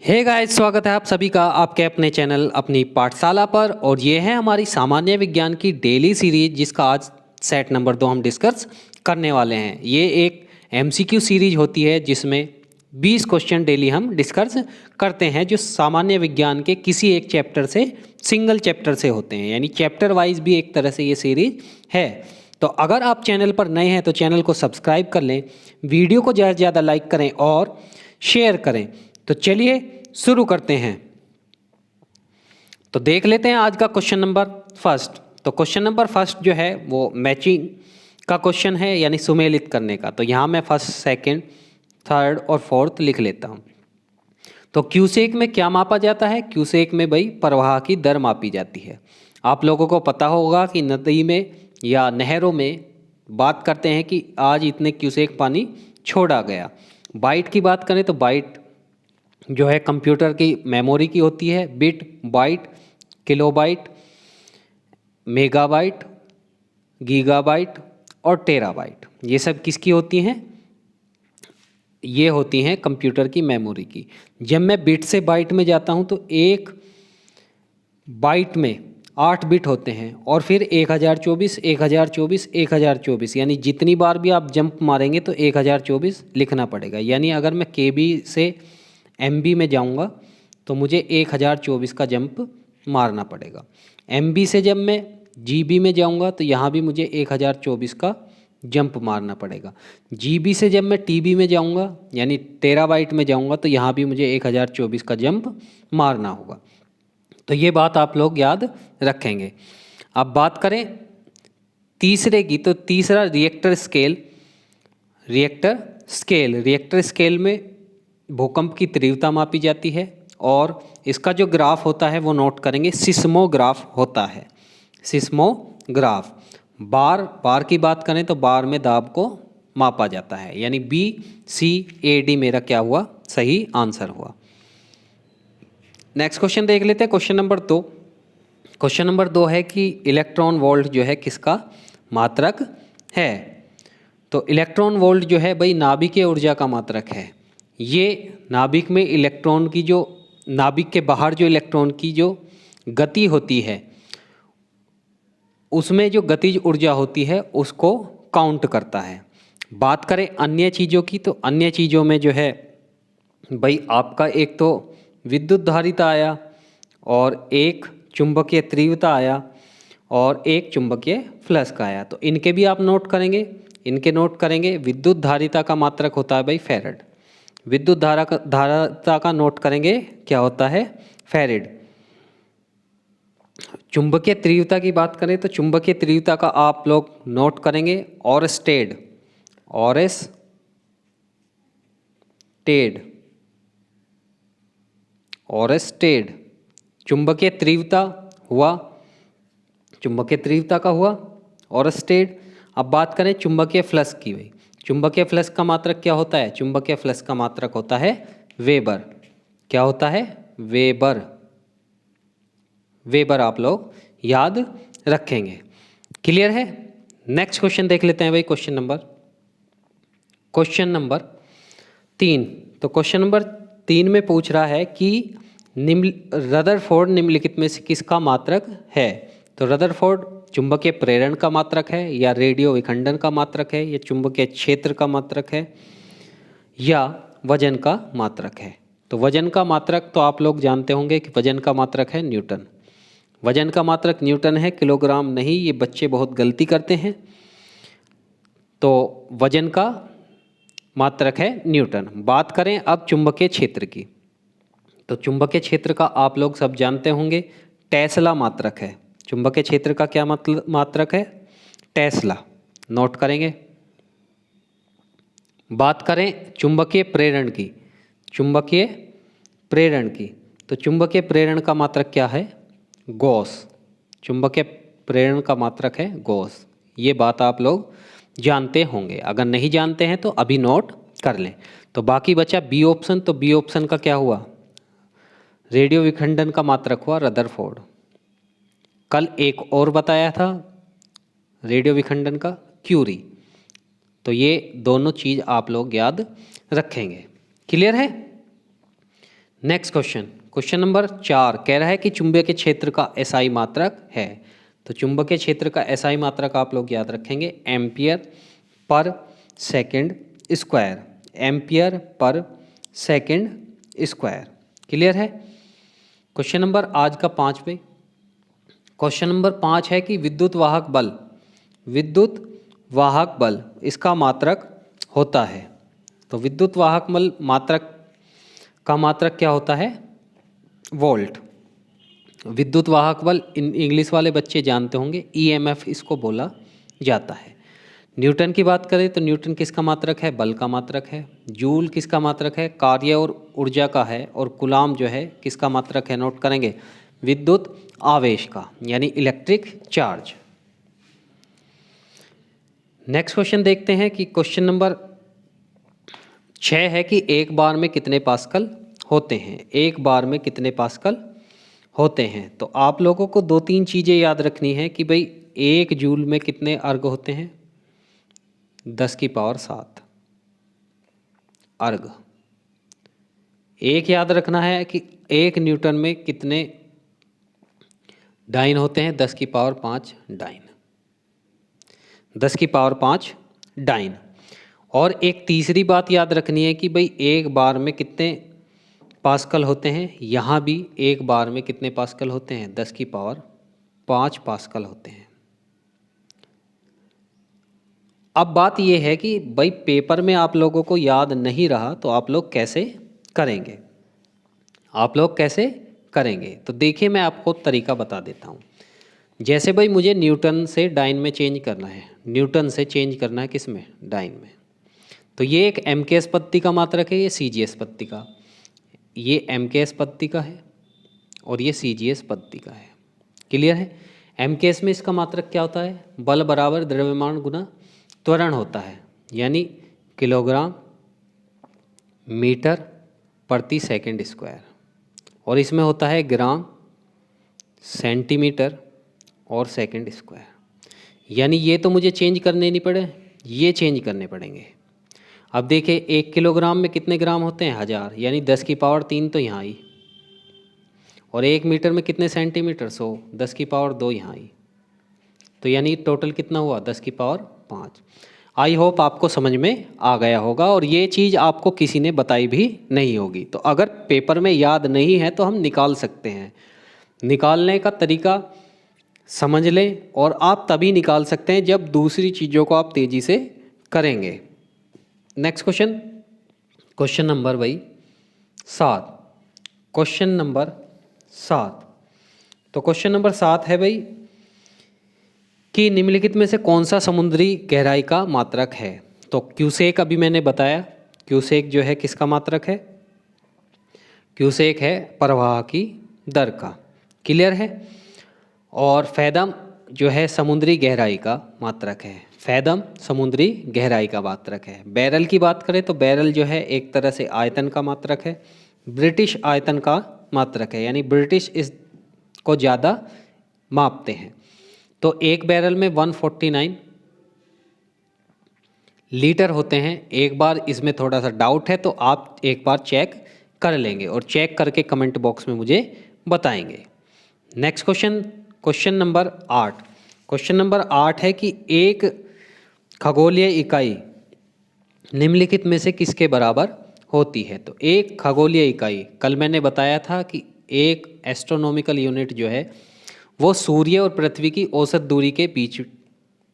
Hey guys, स्वागत है आप सभी का आपके अपने चैनल अपनी पाठशाला पर। और ये है हमारी सामान्य विज्ञान की डेली सीरीज, जिसका आज सेट नंबर 2 हम डिस्कस करने वाले हैं। ये एक एमसीक्यू सीरीज होती है जिसमें 20 क्वेश्चन डेली हम डिस्कस करते हैं, जो सामान्य विज्ञान के किसी एक चैप्टर से, सिंगल चैप्टर से होते हैं, यानी चैप्टर वाइज भी एक तरह से ये सीरीज है। तो अगर आप चैनल पर नए हैं तो चैनल को सब्सक्राइब कर लें, वीडियो को ज़्यादा से ज़्यादा लाइक करें और शेयर करें। तो चलिए शुरू करते हैं। तो देख लेते हैं आज का क्वेश्चन नंबर फर्स्ट। तो क्वेश्चन नंबर फर्स्ट जो है वो मैचिंग का क्वेश्चन है, यानी सुमेलित करने का। तो यहाँ मैं फर्स्ट, सेकंड, थर्ड और फोर्थ लिख लेता हूँ। तो क्यूसेक में क्या मापा जाता है? क्यूसेक में भाई प्रवाह की दर मापी जाती है। आप लोगों को पता होगा कि नदी में या नहरों में बात करते हैं कि आज इतने क्यूसेक पानी छोड़ा गया। बाइट की बात करें तो बाइट जो है कंप्यूटर की मेमोरी की होती है। Bit, byte, kilobyte, megabyte, gigabyte और टेराबाइट, ये सब किसकी होती हैं? ये होती हैं कंप्यूटर की मेमोरी की। जब मैं बिट से बाइट में जाता हूं तो एक बाइट में 8 बिट होते हैं और फिर 1024, 1024, 1024, यानी जितनी बार भी आप जंप मारेंगे तो 1024 लिखना पड़ेगा। यानी अगर मैं केबी से एमबी में जाऊंगा तो मुझे 1024 का जंप मारना पड़ेगा। एमबी से जब मैं जीबी में जाऊंगा तो यहाँ भी मुझे 1024 का जंप मारना पड़ेगा। जीबी से जब मैं टीबी में जाऊंगा यानी टेराबाइट में जाऊंगा तो यहाँ भी मुझे 1024 का जंप मारना होगा। तो ये बात आप लोग याद रखेंगे। अब बात करें तीसरे की, तो तीसरा रिएक्टर स्केल। रिएक्टर स्केल में भूकंप की तीव्रता मापी जाती है और इसका जो ग्राफ होता है वो नोट करेंगे, सिस्मोग्राफ होता है। सिस्मोग्राफ। बार की बात करें तो बार में दाब को मापा जाता है, यानी BCAD मेरा क्या हुआ? सही आंसर हुआ। नेक्स्ट क्वेश्चन देख लेते हैं, क्वेश्चन नंबर 2। क्वेश्चन नंबर 2 है कि इलेक्ट्रॉन वोल्ट जो है किसका मात्रक है? तो इलेक्ट्रॉन वोल्ट जो है भाई नाभिकीय ऊर्जा का मात्रक है। ये नाभिक में इलेक्ट्रॉन की जो, नाभिक के बाहर जो इलेक्ट्रॉन की जो गति होती है उसमें जो गतिज ऊर्जा होती है उसको काउंट करता है। बात करें अन्य चीज़ों की, तो अन्य चीज़ों में जो है भाई आपका एक तो विद्युत धारिता आया और एक चुंबकीय तीव्रता आया और एक चुंबकीय फ्लक्स का आया। तो इनके भी आप नोट करेंगे, इनके नोट करेंगे। विद्युत धारिता का मात्रक होता है भाई फैराड। विद्युत धारिता का नोट करेंगे, क्या होता है? फैराड। चुंबकीय तीव्रता की बात करें तो चुंबकीय तीव्रता का आप लोग नोट करेंगे ओरस्टेड। ओरस्टेड। चुंबकीय तीव्रता हुआ, चुंबकीय तीव्रता का हुआ ओरस्टेड। अब बात करें चुंबकीय फ्लक्स की। भाई चुंबकीय फ्लक्स का मात्रक क्या होता है? चुंबकीय फ्लक्स का मात्रक होता है वेबर। क्या होता है? वेबर। वेबर आप लोग याद रखेंगे। क्लियर है? नेक्स्ट क्वेश्चन देख लेते हैं भाई, क्वेश्चन नंबर 3। तो क्वेश्चन नंबर 3 में पूछ रहा है कि रदरफोर्ड निम्नलिखित में से किसका मात्रक है? तो रदरफोर्ड चुंबकीय प्रेरण का मात्रक है, या रेडियो विखंडन का मात्रक है, या चुंबकीय क्षेत्र का मात्रक है, या वजन का मात्रक है? तो वजन का मात्रक तो आप लोग जानते होंगे कि वजन का मात्रक है न्यूटन। वजन का मात्रक न्यूटन है, किलोग्राम नहीं। ये बच्चे बहुत गलती करते हैं। तो वजन का मात्रक है न्यूटन। बात करें अब चुंबकीय क्षेत्र की, तो चुंबकीय क्षेत्र का आप लोग सब जानते होंगे, टेस्ला मात्रक है। चुंबकीय क्षेत्र का क्या मात्रक है? टेस्ला। नोट करेंगे। बात करें चुंबकीय प्रेरण की, तो चुंबकीय प्रेरण का मात्रक क्या है? गॉस। चुंबकीय प्रेरण का मात्रक है गॉस। ये बात आप लोग जानते होंगे, अगर नहीं जानते हैं तो अभी नोट कर लें। तो बाकी बचा बी ऑप्शन। तो बी ऑप्शन का क्या हुआ? रेडियो विखंडन का मात्रक हुआ रदरफोर्ड। कल एक और बताया था रेडियो विखंडन का, क्यूरी। तो ये दोनों चीज़ आप लोग याद रखेंगे। क्लियर है? नेक्स्ट क्वेश्चन, क्वेश्चन नंबर 4 कह रहा है कि चुंबकीय क्षेत्र का एसआई मात्रक है। तो चुंबकीय क्षेत्र का एसआई मात्रक आप लोग याद रखेंगे ampere per second square, ampere per second square. Clear है। क्वेश्चन नंबर आज का 5 पे, क्वेश्चन नंबर 5 है कि विद्युत वाहक बल, विद्युत वाहक बल इसका मात्रक होता है। तो विद्युत वाहक बल मात्रक का मात्रक क्या होता है? वोल्ट। विद्युत वाहक बल इंग्लिश वाले बच्चे जानते होंगे, ईएमएफ इसको बोला जाता है। न्यूटन की बात करें तो न्यूटन किसका मात्रक है? बल का मात्रक है। जूल किसका मात्रक है? कार्य और ऊर्जा का है। और कूलाम जो है किसका मात्रक है? नोट करेंगे, विद्युत आवेश का, यानी इलेक्ट्रिक चार्ज। नेक्स्ट क्वेश्चन देखते हैं कि क्वेश्चन नंबर 6 है कि एक बार में कितने पास्कल होते हैं? एक बार में कितने पास्कल होते हैं? तो आप लोगों को 2-3 चीज़ें याद रखनी है कि भाई 1 जूल में कितने अर्ग होते हैं? 10⁻7 अर्ग। एक याद रखना है कि 1 न्यूटन में कितने डाइन होते हैं? 10⁵ डाइन, 10⁵ डाइन। और एक तीसरी बात याद रखनी है कि भाई एक बार में कितने पास्कल होते हैं? यहाँ भी एक बार में कितने पास्कल होते हैं? 10⁵ पास्कल होते हैं। अब बात यह है कि भाई पेपर में आप लोगों को याद नहीं रहा तो आप लोग कैसे करेंगे? आप लोग कैसे करेंगे? तो देखिए मैं आपको तरीका बता देता हूँ। जैसे भाई मुझे न्यूटन से डाइन में चेंज करना है, न्यूटन से चेंज करना है किस में? डाइन में। तो ये एक एम के एस पत्ती का मात्रक है, ये सी जी एस पत्ती का, ये एम के एस पत्ती का है और ये सी जी एस पत्ती का है। क्लियर है। एम के एस में इसका मात्रक क्या होता है? बल बराबर द्रव्यमान गुना त्वरण होता है, यानी किलोग्राम मीटर प्रति सेकंड स्क्वायर। और इसमें होता है ग्राम सेंटीमीटर और सेकंड स्क्वायर। यानी ये तो मुझे चेंज करने नहीं पड़े, ये चेंज करने पड़ेंगे। अब देखिए 1 किलोग्राम में कितने ग्राम होते हैं? 1000, यानी 10⁻3 तो यहाँ आई। और 1 मीटर में कितने सेंटीमीटर? 100, 10⁻2 यहाँ आई। तो यानी टोटल कितना हुआ? 10⁻5। आई होप आपको समझ में आ गया होगा और ये चीज़ आपको किसी ने बताई भी नहीं होगी। तो अगर पेपर में याद नहीं है तो हम निकाल सकते हैं। निकालने का तरीका समझ लें और आप तभी निकाल सकते हैं जब दूसरी चीज़ों को आप तेज़ी से करेंगे। नेक्स्ट क्वेश्चन, क्वेश्चन नंबर भाई 7, क्वेश्चन नंबर 7। तो क्वेश्चन नंबर 7 है भाई कि निम्नलिखित में से कौन सा समुद्री गहराई का मात्रक है? तो क्यूसेक अभी मैंने बताया, क्यूसेक जो है किसका मात्रक है? क्यूसेक है प्रवाह की दर का। क्लियर है। और फैदम जो है समुद्री गहराई का मात्रक है, फैदम समुद्री गहराई का मात्रक है। बैरल की बात करें तो बैरल जो है एक तरह से आयतन का मात्रक है, ब्रिटिश आयतन का मात्रक है, यानी ब्रिटिश इसको ज़्यादा मापते हैं। तो एक बैरल में 149 लीटर होते हैं। एक बार इसमें थोड़ा सा डाउट है तो आप एक बार चेक कर लेंगे और चेक करके कमेंट बॉक्स में मुझे बताएंगे। Next question, question number 8। Question number 8 है कि एक खगोलीय इकाई निम्नलिखित में से किसके बराबर होती है? तो एक खगोलीय इकाई, कल मैंने बताया था कि एक एस्ट्रोनॉमिकल यूनिट जो है वो सूर्य और पृथ्वी की औसत दूरी के बीच,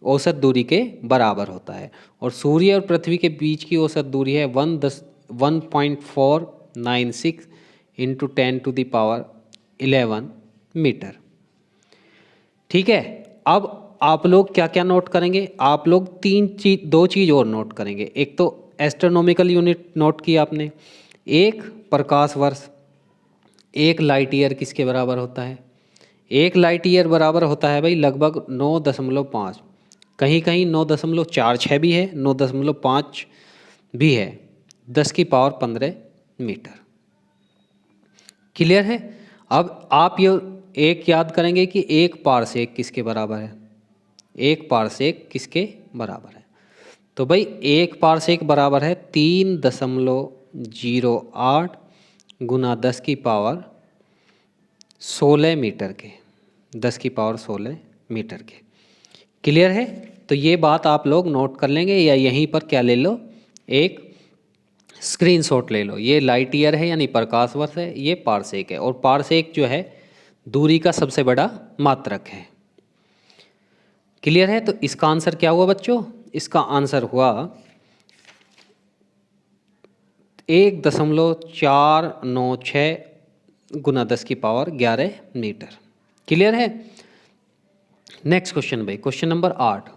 औसत दूरी के बराबर होता है। और सूर्य और पृथ्वी के बीच की औसत दूरी है 1.496 इंटू 10⁻11 मीटर। ठीक है। अब आप लोग क्या क्या नोट करेंगे? आप लोग दो चीज़ और नोट करेंगे। एक तो एस्ट्रोनॉमिकल यूनिट नोट की आपने, एक प्रकाश वर्ष, एक लाइट ईयर किसके बराबर होता है? एक लाइट ईयर बराबर होता है भाई लगभग 9.5, कहीं कहीं 9.46 भी है, 9.5 भी है, 10⁻15 मीटर। क्लियर है। अब आप ये एक याद करेंगे कि एक पारसेक किसके बराबर है? एक पारसेक किसके बराबर है? तो भाई एक पारसेक बराबर है 3.08 गुना 10 की पावर 16 मीटर के, 10 की पावर 16 मीटर के। क्लियर है? तो ये बात आप लोग नोट कर लेंगे, या यहीं पर क्या ले लो, एक स्क्रीनशॉट ले लो। ये लाइट ईयर है यानी प्रकाश वर्ष है, ये पारसेक है, और पारसेक जो है दूरी का सबसे बड़ा मात्रक है। क्लियर है? तो इसका आंसर क्या हुआ बच्चों? इसका आंसर हुआ 1.496 गुना 10 की पावर 11 मीटर। क्लियर है? नेक्स्ट क्वेश्चन भाई, क्वेश्चन नंबर 8।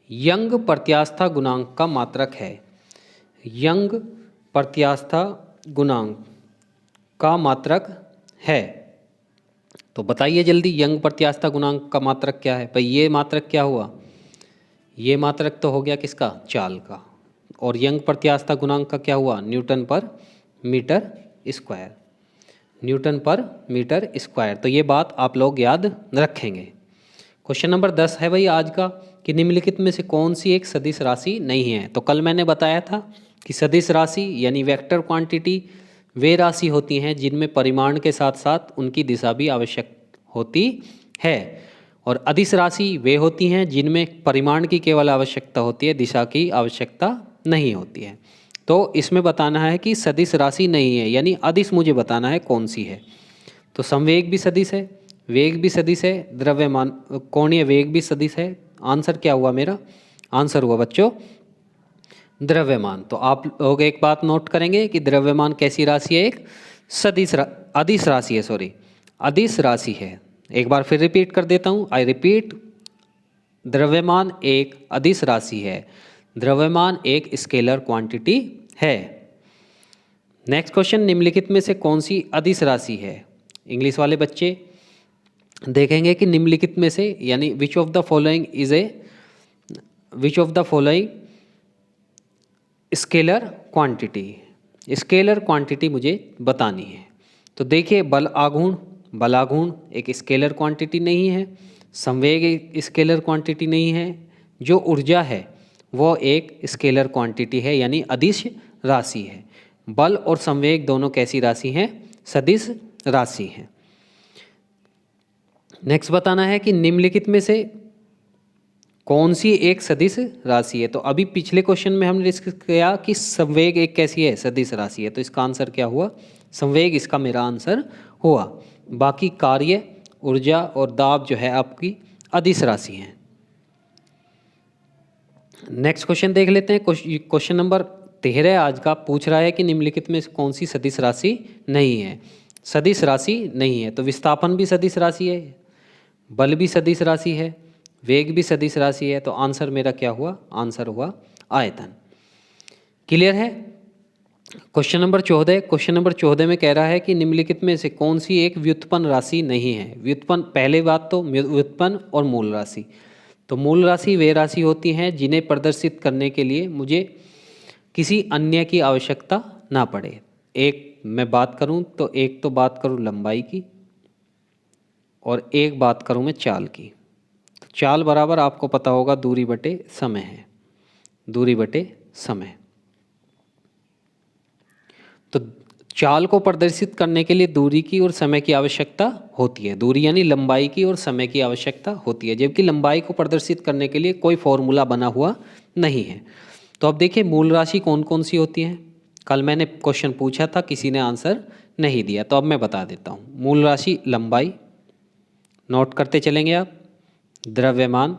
यंग प्रत्यास्था गुणांक का मात्रक है। यंग प्रत्यास्था गुणांक का मात्रक है, तो बताइए जल्दी, यंग प्रत्यास्था गुणांक का मात्रक क्या है भाई? ये मात्रक क्या हुआ? ये मात्रक तो हो गया किसका? चाल का। और यंग प्रत्यास्था गुणांक का क्या हुआ? न्यूटन पर मीटर स्क्वायर, न्यूटन पर मीटर स्क्वायर। तो ये बात आप लोग याद रखेंगे। क्वेश्चन नंबर 10 है भाई आज का, कि निम्नलिखित में से कौन सी एक सदिश राशि नहीं है? तो कल मैंने बताया था कि सदिश राशि यानी वेक्टर क्वांटिटी वे राशि होती हैं जिनमें परिमाण के साथ साथ उनकी दिशा भी आवश्यक होती है, और अदिश राशि वे होती हैं जिनमें परिमाण की केवल आवश्यकता होती है, दिशा की आवश्यकता नहीं होती है। तो इसमें बताना है कि सदिश राशि नहीं है, यानी अदिश मुझे बताना है कौन सी है। तो संवेग भी सदिश है, वेग भी सदिश है, द्रव्यमान कोणीय वेग भी सदिश है। आंसर क्या हुआ मेरा? आंसर हुआ बच्चों द्रव्यमान। तो आप लोग एक बात नोट करेंगे कि द्रव्यमान कैसी राशि है? एक अदिश राशि है, सॉरी अदिश राशि है। एक बार फिर रिपीट कर देता हूँ, आई रिपीट, द्रव्यमान एक अदिश राशि है। द्रव्यमान एक स्केलर क्वांटिटी है। नेक्स्ट क्वेश्चन, निम्नलिखित में से कौन सी अदिश राशि है? इंग्लिश वाले बच्चे देखेंगे कि निम्नलिखित में से, यानी which of the following scalar quantity, scalar quantity मुझे बतानी है। तो देखिए, बल आघूर्ण एक स्केलर क्वांटिटी नहीं है, संवेग एक स्केलर क्वांटिटी नहीं है, जो ऊर्जा है वो एक स्केलर क्वांटिटी है यानी अदिश राशि है। बल और संवेग दोनों कैसी राशि हैं? सदिश राशि हैं। नेक्स्ट बताना है कि निम्नलिखित में से कौन सी एक सदिश राशि है। तो अभी पिछले क्वेश्चन में हमने डिस्कस किया कि संवेग एक कैसी है? सदिश राशि है। तो इसका आंसर क्या हुआ? संवेग इसका मेरा आंसर हुआ। बाकी कार्य, ऊर्जा और दाब जो है आपकी अदिश राशि हैं। नेक्स्ट क्वेश्चन देख लेते हैं। क्वेश्चन नंबर 13 आज का पूछ रहा है कि निम्नलिखित में कौन सी सदिश राशि नहीं है? सदिश राशि नहीं है तो विस्थापन भी सदिश राशि है, बल भी सदिश राशि है, वेग भी सदिश राशि है। तो आंसर मेरा क्या हुआ? आंसर हुआ आयतन। क्लियर है? क्वेश्चन नंबर 14 में कह रहा है कि निम्नलिखित में से कौन सी एक व्युत्पन्न राशि नहीं है? व्युत्पन्न, पहले बात तो व्युत्पन्न और मूल राशि। तो मूल राशि वे राशि होती हैं जिन्हें प्रदर्शित करने के लिए मुझे किसी अन्य की आवश्यकता ना पड़े। एक मैं बात करूं तो एक तो बात करूं लंबाई की, और एक बात करूं मैं चाल की। तो चाल बराबर आपको पता होगा दूरी बटे समय है, दूरी बटे समय। तो चाल को प्रदर्शित करने के लिए दूरी की और समय की आवश्यकता होती है। दूरी यानी लंबाई की और समय की आवश्यकता होती है, जबकि लंबाई को प्रदर्शित करने के लिए कोई फॉर्मूला बना हुआ नहीं है। तो अब देखिए मूल राशि कौन कौन सी होती हैं। कल मैंने क्वेश्चन पूछा था, किसी ने आंसर नहीं दिया, तो अब मैं बता देता हूँ। मूल राशि लंबाई, नोट करते चलेंगे आप, द्रव्यमान,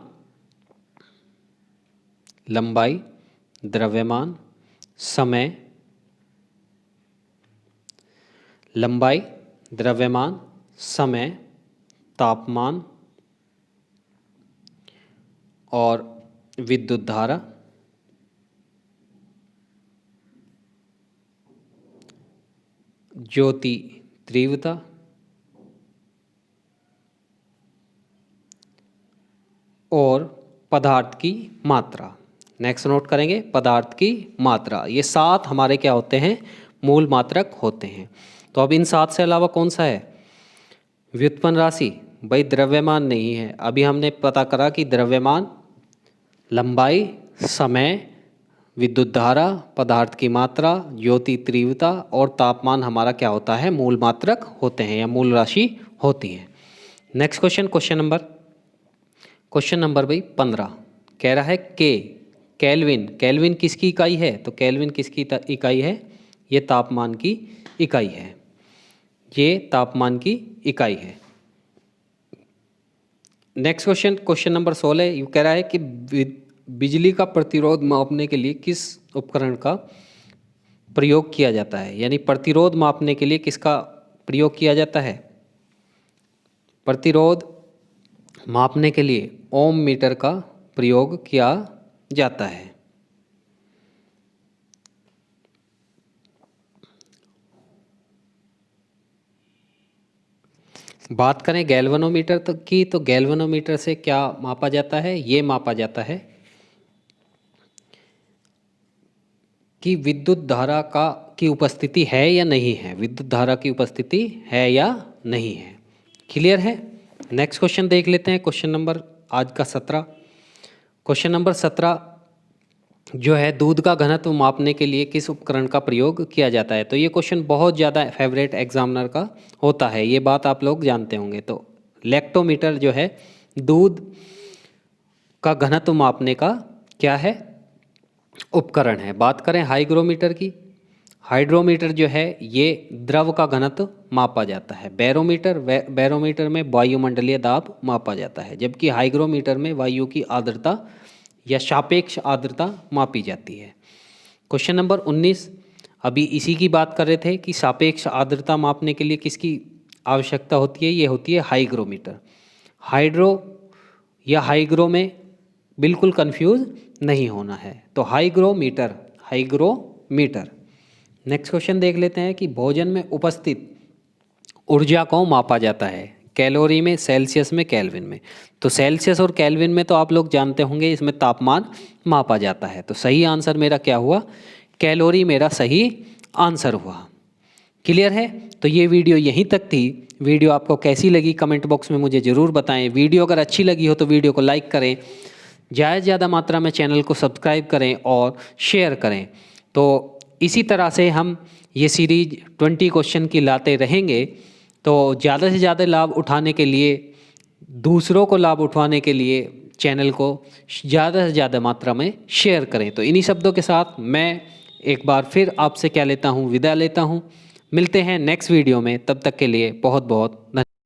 लंबाई, द्रव्यमान, समय, लंबाई, द्रव्यमान, समय, तापमान और विद्युत धारा, ज्योति तीव्रता और पदार्थ की मात्रा। नेक्स्ट नोट करेंगे पदार्थ की मात्रा। ये 7 हमारे क्या होते हैं? मूल मात्रक होते हैं। तो अब इन 7 से अलावा कौन सा है? व्युत्पन्न राशि, भाई द्रव्यमान नहीं है। अभी हमने पता करा कि द्रव्यमान, लंबाई, समय, विद्युत धारा, पदार्थ की मात्रा, ज्योति तीव्रता और तापमान हमारा क्या होता है, मूल मात्रक होते हैं या मूल राशि होती है। नेक्स्ट क्वेश्चन, क्वेश्चन नंबर भाई 15 कह रहा है के केल्विन, केल्विन किसकी इकाई है, तो केल्विन किसकी इकाई है, ये तापमान की इकाई है, ये तापमान की इकाई है। नेक्स्ट क्वेश्चन, क्वेश्चन नंबर 16 ये कह रहा है कि बिजली का प्रतिरोध मापने के लिए किस उपकरण का प्रयोग किया जाता है, यानी प्रतिरोध मापने के लिए किसका प्रयोग किया जाता है, प्रतिरोध मापने के लिए ओम मीटर का प्रयोग किया जाता है। बात करें गैल्वेनोमीटर की, तो गैल्वेनोमीटर से क्या मापा जाता है, ये मापा जाता है कि विद्युत धारा की उपस्थिति है या नहीं है, विद्युत धारा की उपस्थिति है या नहीं है। क्लियर है। नेक्स्ट क्वेश्चन देख लेते हैं, क्वेश्चन नंबर आज का 17। क्वेश्चन नंबर 17 जो है, दूध का घनत्व मापने के लिए किस उपकरण का प्रयोग किया जाता है। तो ये क्वेश्चन बहुत ज़्यादा फेवरेट एग्जामिनर का होता है, ये बात आप लोग जानते होंगे। तो लैक्टोमीटर जो है दूध का घनत्व मापने का क्या है, उपकरण है। बात करें हाइग्रोमीटर की, हाइड्रोमीटर जो है ये द्रव का घनत्व मापा जाता है। बैरोमीटर में वायुमंडलीय दाब मापा जाता है, जबकि हाइग्रोमीटर में वायु की आर्द्रता या सापेक्ष आर्द्रता मापी जाती है। क्वेश्चन नंबर 19 अभी इसी की बात कर रहे थे कि सापेक्ष आर्द्रता मापने के लिए किसकी आवश्यकता होती है, ये होती है हाइग्रोमीटर। हाइड्रो या हाइग्रो में बिल्कुल कंफ्यूज नहीं होना है, तो हाइग्रोमीटर, हाइग्रोमीटर। नेक्स्ट क्वेश्चन देख लेते हैं कि भोजन में उपस्थित ऊर्जा को मापा जाता है, कैलोरी में, सेल्सियस में, केल्विन में। तो सेल्सियस और केल्विन में तो आप लोग जानते होंगे, इसमें तापमान मापा जाता है। तो सही आंसर मेरा क्या हुआ, कैलोरी मेरा सही आंसर हुआ। क्लियर है। तो ये वीडियो यहीं तक थी। वीडियो आपको कैसी लगी कमेंट बॉक्स में मुझे ज़रूर बताएं। वीडियो अगर अच्छी लगी हो तो वीडियो को लाइक करें, ज़्यादा मात्रा में चैनल को सब्सक्राइब करें और शेयर करें। तो इसी तरह से हम ये सीरीज 20 क्वेश्चन की लाते रहेंगे। तो ज़्यादा से ज़्यादा लाभ उठाने के लिए, दूसरों को लाभ उठाने के लिए चैनल को ज़्यादा से ज़्यादा मात्रा में शेयर करें। तो इन्हीं शब्दों के साथ मैं एक बार फिर आपसे क्या लेता हूँ, विदा लेता हूँ। मिलते हैं नेक्स्ट वीडियो में, तब तक के लिए बहुत बहुत धन्यवाद।